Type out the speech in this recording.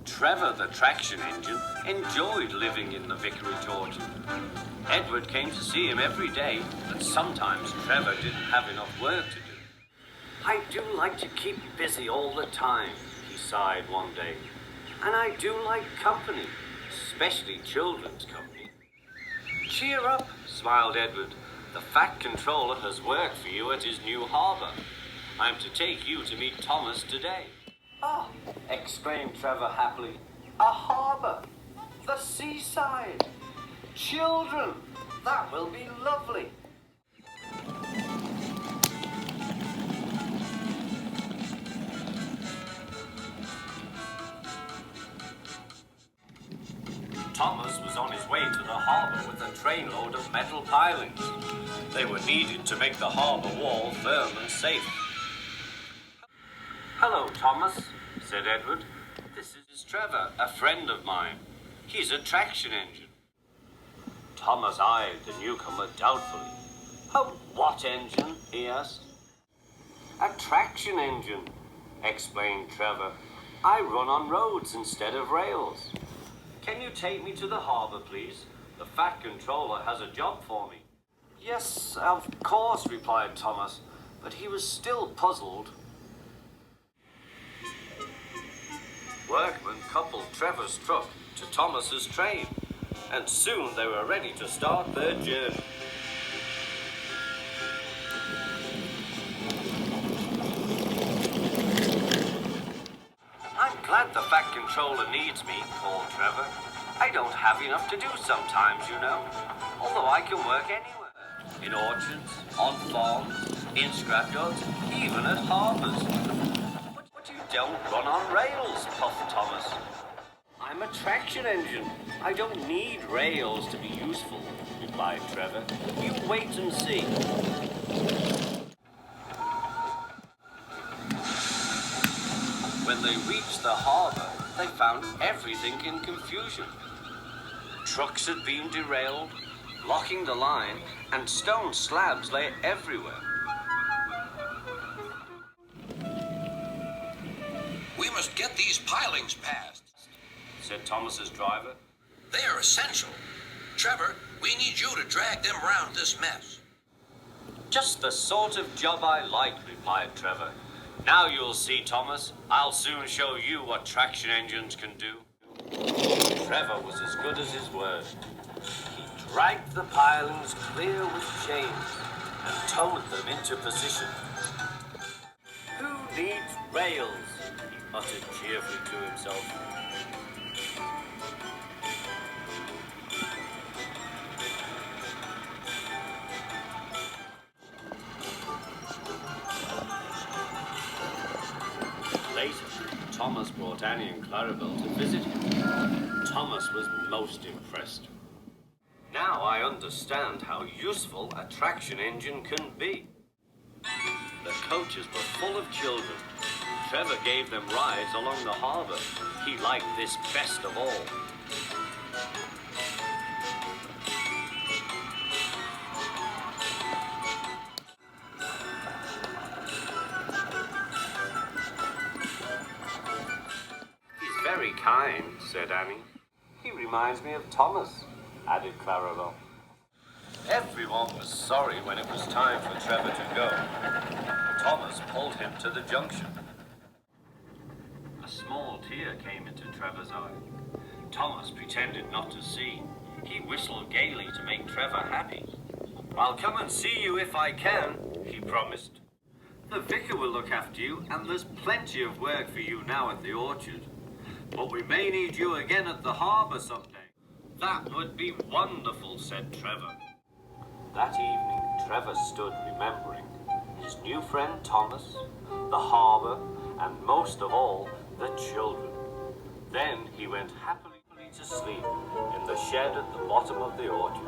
Trevor, the traction engine, enjoyed living in the vicarage orchard. Edward came to see him every day, but sometimes Trevor didn't have enough work to do. "I do like to keep busy all the time," he sighed one day. "And I do like company, especially children's company." "Cheer up," smiled Edward. "The Fat Controller has work for you at his new harbour. I'm to take you to meet Thomas today." "Oh," exclaimed Trevor happily. "A harbour! The seaside! Children! That will be lovely!" Thomas was on his way to the harbour with a trainload of metal pilings. They were needed to make the harbour wall firm and safe. "Hello, Thomas," said Edward. "This is Trevor, a friend of mine. He's a traction engine." Thomas eyed the newcomer doubtfully. "A what engine?" he asked. "A traction engine," explained Trevor. "I run on roads instead of rails. Can you take me to the harbour, please? The Fat Controller has a job for me." "Yes, of course," replied Thomas, but he was still puzzled. Workmen coupled Trevor's truck to Thomas's train, and soon they were ready to start their journey. "I'm glad the Fat Controller needs me," called Trevor. "I don't have enough to do sometimes, you know, although I can work anywhere. In orchards, on farms, in scrapyards, even at harbours." But you don't run on rails," puffed Thomas. "I'm a traction engine. I don't need rails to be useful," replied Trevor. "You wait and see." When they reached the harbour, they found everything in confusion. Trucks had been derailed, blocking the line, and stone slabs lay everywhere. "We must get these pilings past," said Thomas's driver. "They are essential. Trevor, we need you to drag them round this mess." "Just the sort of job I like," replied Trevor. "Now you'll see, Thomas. I'll soon show you what traction engines can do." Trevor was as good as his word. He dragged the pilings clear with chains and towed them into position. "Who needs rails?" he muttered cheerfully to himself. Later, Thomas brought Annie and Clarabelle to visit him. Thomas was most impressed. "Now I understand how useful a traction engine can be." The coaches were full of children. Trevor gave them rides along the harbour. He liked this best of all. "Very kind," said Annie. "He reminds me of Thomas," added Clarabelle. Everyone was sorry when it was time for Trevor to go. Thomas pulled him to the junction. A small tear came into Trevor's eye. Thomas pretended not to see. He whistled gaily to make Trevor happy. "I'll come and see you if I can," he promised. "The vicar will look after you, and there's plenty of work for you now at the orchard. But we may need you again at the harbour someday." "That would be wonderful," said Trevor. That evening, Trevor stood remembering his new friend Thomas, the harbour, and most of all, the children. Then he went happily to sleep in the shed at the bottom of the orchard.